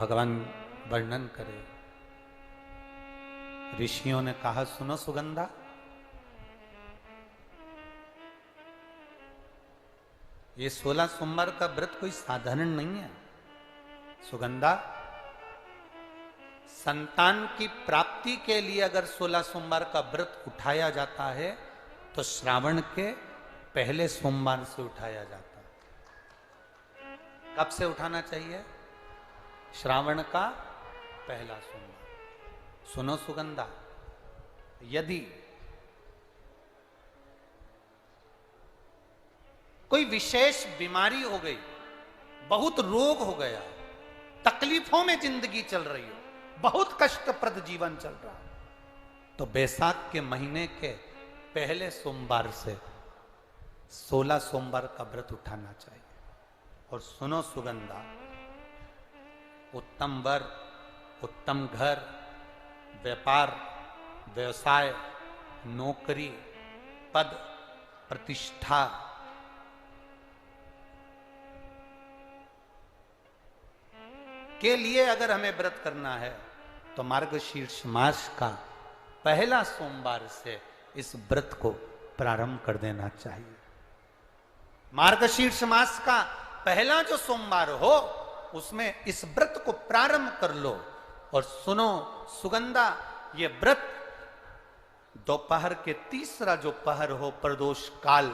भगवान वर्णन करे। ऋषियों ने कहा, सुनो सुगंधा, ये 16 सोमवार का व्रत कोई साधारण नहीं है। सुगंधा, संतान की प्राप्ति के लिए अगर 16 सोमवार का व्रत उठाया जाता है तो श्रावण के पहले सोमवार से उठाया जाता है। कब से उठाना चाहिए? श्रावण का पहला सोमवार। सुनो सुगंधा, यदि कोई विशेष बीमारी हो गई, बहुत रोग हो गया, तकलीफों में जिंदगी चल रही हो, बहुत कष्टप्रद जीवन चल रहा, तो बैसाख के महीने के पहले सोमवार से 16 सोमवार का व्रत उठाना चाहिए। और सुनो सुगंधा, उत्तम वर, उत्तम घर, व्यापार, व्यवसाय, नौकरी, पद, प्रतिष्ठा, के लिए अगर हमें व्रत करना है तो मार्गशीर्ष मास का पहला सोमवार से इस व्रत को प्रारंभ कर देना चाहिए। मार्गशीर्ष मास का पहला जो सोमवार हो उसमें इस व्रत को प्रारंभ कर लो। और सुनो सुगंधा, ये व्रत दोपहर के तीसरा जो पहर हो, प्रदोष काल,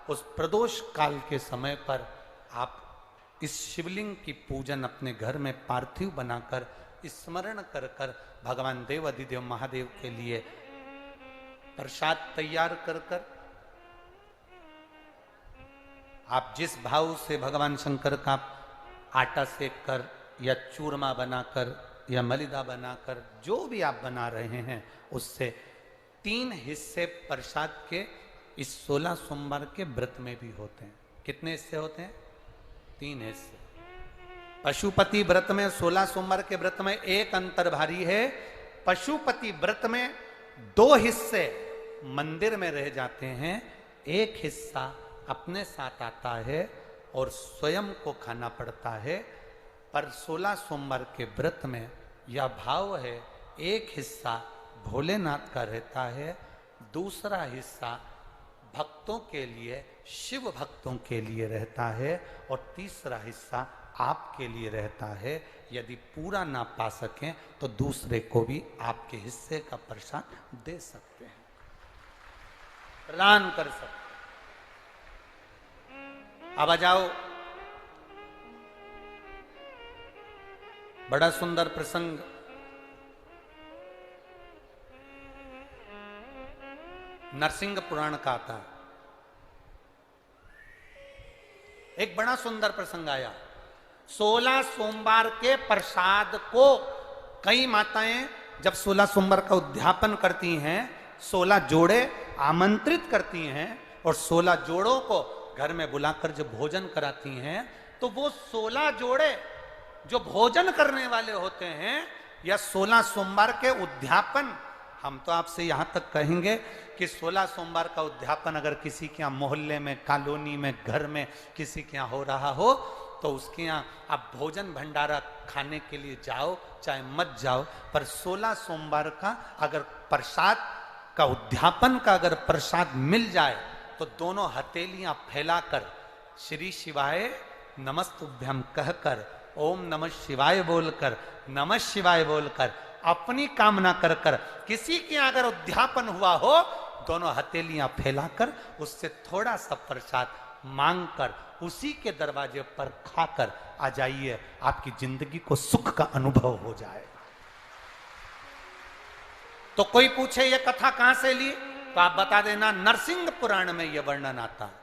उस प्रदोष काल के समय पर आप इस शिवलिंग की पूजन अपने घर में पार्थिव बनाकर स्मरण कर कर भगवान देव अधिदेव महादेव के लिए प्रसाद तैयार कर कर, आप जिस भाव से भगवान शंकर का आटा सेक कर या चूरमा बनाकर या मलिदा बनाकर जो भी आप बना रहे हैं, उससे 3 हिस्से प्रसाद के इस 16 सोमवार के व्रत में भी होते हैं। कितने हिस्से होते हैं? 3 हिस्से। पशुपति व्रत में 16 सोमवार के व्रत में एक अंतर भारी है। पशुपति व्रत में 2 हिस्से मंदिर में रह जाते हैं, एक हिस्सा अपने साथ आता है और स्वयं को खाना पड़ता है। पर 16 सोमवार के व्रत में यह भाव है, एक हिस्सा भोलेनाथ का रहता है, दूसरा हिस्सा भक्तों के लिए, शिव भक्तों के लिए रहता है, और तीसरा हिस्सा आपके लिए रहता है। यदि पूरा ना पा सकें तो दूसरे को भी आपके हिस्से का प्रसाद दे सकते हैं, प्रदान कर सकते हैं। अब आ जाओ, बड़ा सुंदर प्रसंग। नरसिंह पुराण का आता है। एक बड़ा सुंदर प्रसंग आया। 16 सोमवार के प्रसाद को कई माताएं जब 16 सोमवार का उद्यापन करती हैं, 16 जोड़े आमंत्रित करती हैं और 16 जोड़ों को घर में बुलाकर जब भोजन कराती हैं, तो वो 16 जोड़े जो भोजन करने वाले होते हैं या 16 सोमवार के उद्यापन, हम तो आपसे यहां तक कहेंगे कि 16 सोमवार का उद्यापन अगर किसी के यहाँ मोहल्ले में, कॉलोनी में, घर में किसी के यहाँ हो रहा हो तो उसके यहाँ आप भोजन भंडारा खाने के लिए जाओ, चाहे मत जाओ, पर 16 सोमवार का अगर प्रसाद का उद्यापन का अगर प्रसाद मिल जाए तो दोनों हथेलियां फैलाकर श्री शिवाय नमस्तुभ्यम कहकर, ओम नमः शिवाय बोलकर, नमः शिवाय बोलकर, अपनी कामना कर कर, किसी के अगर उद्यापन हुआ हो, दोनों हथेलियां फैलाकर उससे थोड़ा सा प्रसाद मांगकर उसी के दरवाजे पर खाकर आ जाइए, आपकी जिंदगी को सुख का अनुभव हो जाए। तो कोई पूछे ये कथा कहां से ली, तो आप बता देना नरसिंह पुराण में यह वर्णन आता है।